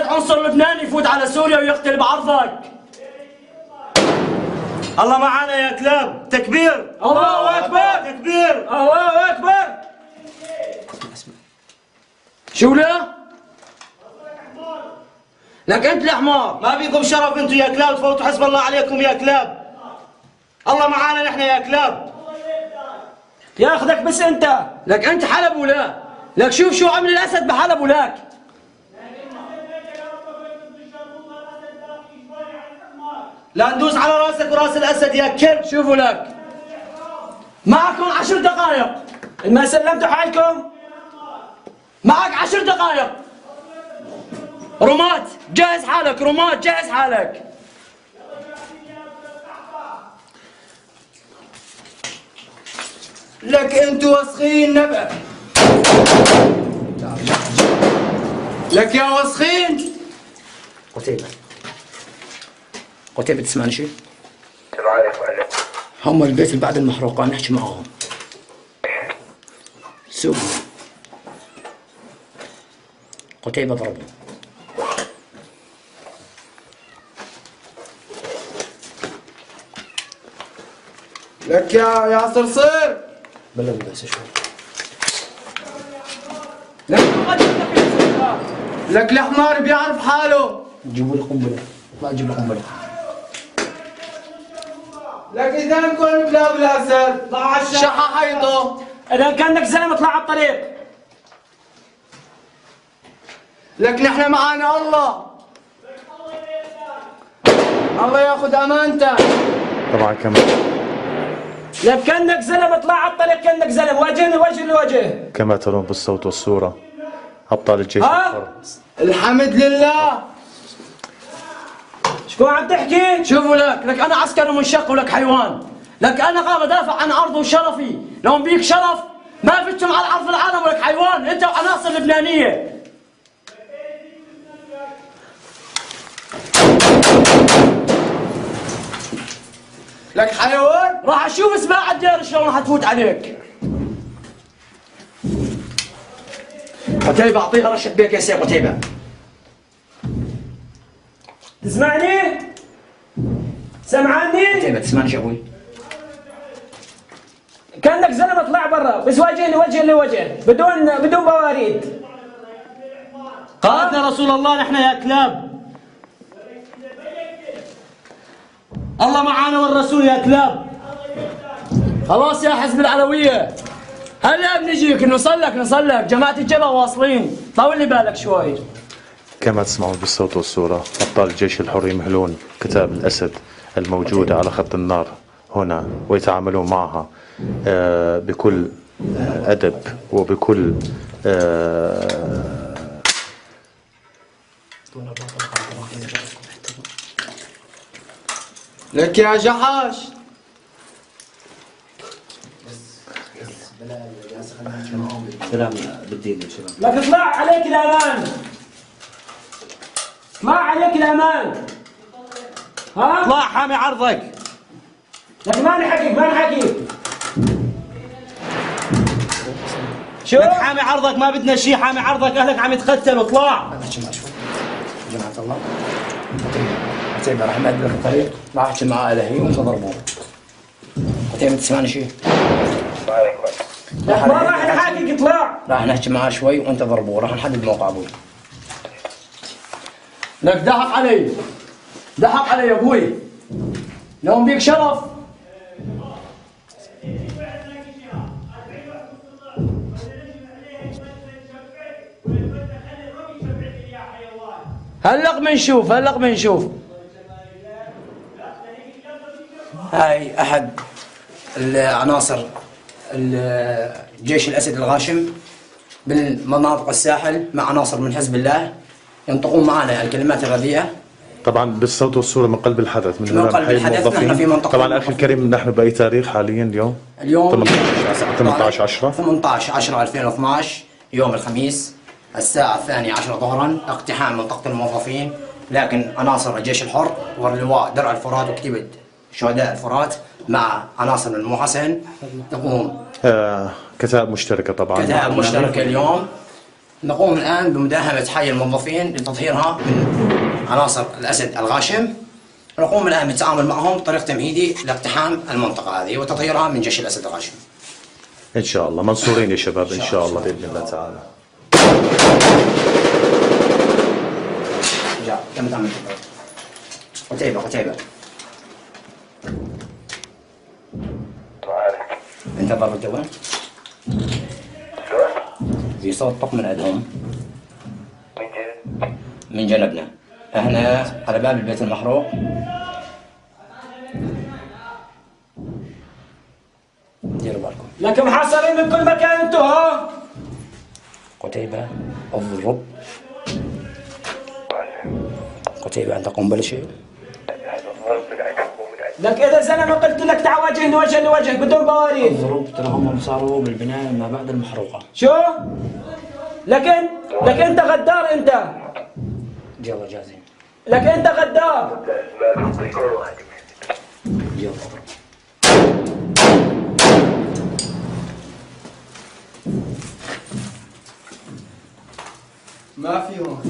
عنصر لبناني يفوت على سوريا ويقتل بعرضك. الله معانا يا كلاب. تكبير. الله اكبر. تكبير. الله اكبر. شو لا؟ لك انت الحمار. ما بيكم شرف انتم يا كلاب تفوتوا حسب الله عليكم يا كلاب. الله معانا نحن يا كلاب. ياخذك بس انت. لك انت حلب ولا؟ لك شوف شو عمل الاسد بحلب ولك. لا ندوس على راسك وراس الاسد يا كلب. شوفوا لك معكم 10 دقائق. ما سلمتوا حالكم معك 10 دقائق. رماد جهز حالك. رماد جهز حالك. لك انتوا وسخين نبأ. لك يا وسخين. قتيبة تسمعني شيء؟ هم البيت اللي بعد المحروقة نحكي معهم. سوق قتيبة ضربه. لك يا صرصير. بلا بس شوي. لك الحمار بيعرف حاله. جيبوا لي قنبلة. اطلع جيب لي قنبلة. لك اذا نكون بلا الاسد طلع على الشارع. شحا حيطه. اذا كانك زلمة اطلع على الطريق. لك نحن معانا الله. الله ياخذ امانتك. طبعا كمان لك كانك زلمة اطلع على الطريق. كانك زلمة واجهني وجه لوجه. كما ترون بالصوت والصورة أبطال الجيش الحر. الحمد لله. شكون عم تحكي؟ شوفوا لك انا عسكري منشق ولك حيوان. لك انا قام ادافع عن ارضي وشرفي. لو بيك شرف ما فتم على ارض العالم ولك حيوان. انت وعناصر لبنانيه. لك حيوان. راح اشوف سباع الدير شلون راح تفوت عليك. قتيبة اعطيها رشة بيك يا سيد قتيبة. تسمعني؟ سمعاني؟ قتيبة تسمعني يا ابوي؟ كانك زلمة اطلع برا بس واجهني وجه لوجه بدون بواريد. قاتنا رسول الله نحن يا كلاب. الله معانا والرسول يا كلاب. خلاص يا حزب العلوية هلا بنجيك نصلك جماعة الجبهة واصلين. طول لي بالك شوي. كما تسمعون بالصوت والصورة أبطال الجيش الحر يمهلون كتاب الأسد الموجودة على خط النار هنا ويتعاملون معها بكل أدب وبكل لك يا جحش. سلام بالدين يا شباب. لك اطلع عليك الامان. اطلع عليك الامان. ها؟ اطلع حامي عرضك. لك ما نحكيك. شو؟ لك حامي عرضك ما بدنا شيء. حامي عرضك اهلك عم يتقتلوا. اطلع. جماعة الله قتيبة راح نمد لك الطريق. راح احكي معاه الهي وانت ضربوه. قتيبة تسمعني شيء؟ لا ما راح نحاكيك. اطلع. راح نحكي معاه شوي وانت ضربوه. راح نحدد موقع ابوي. لك ضحك علي يا ابوي. لو بيك شرف. هلق بنشوف. هاي احد العناصر الجيش الاسد الغاشم بالمناطق الساحل مع عناصر من حزب الله ينطقون معنا الكلمات الرديئة. طبعا بالصوت والصورة من قلب الحدث من قلب الحدث. نحن في منطقة. طبعا أخي الكريم نحن بأي تاريخ حاليا اليوم 18/10/2012 يوم الخميس الساعة 12 ظهرا اقتحام منطقة الموظفين. لكن عناصر الجيش الحر واللواء درع الفرات وكتيبة شهداء الفرات مع عناصر من مو حسن تقوم كتائب مشتركة طبعا. كتائب مشتركة اليوم نقوم الآن بمداهمة حي الموظفين لتطهيرها من عناصر الأسد الغاشم. نقوم الآن بالتعامل معهم بطريق تمهيدي لاقتحام المنطقة هذه وتطهيرها من جيش الأسد الغاشم. إن شاء الله منصورين يا شباب، إن شاء الله بإذن الله تعالى. جاء كم تعمل قتيبة انت ضربت جوال؟ في صوت طق من عندهم من جنبنا. احنا على باب البيت المحروق. ديروا بالكم. لكن محاصرين من كل مكان انتوا ها. قتيبة اضرب. قتيبة أنت قنبلة شيء؟ لك إذا زلمة قلت لك تعال واجهني وجها لوجه بدون بواريك. اضرب، ترى هم صاروا بالبناية ما بعد المحروقة. شو؟ لكن أنت غدار أنت. يلا جاهزين. لكن أنت غدار. يلا اضرب. ما فيهم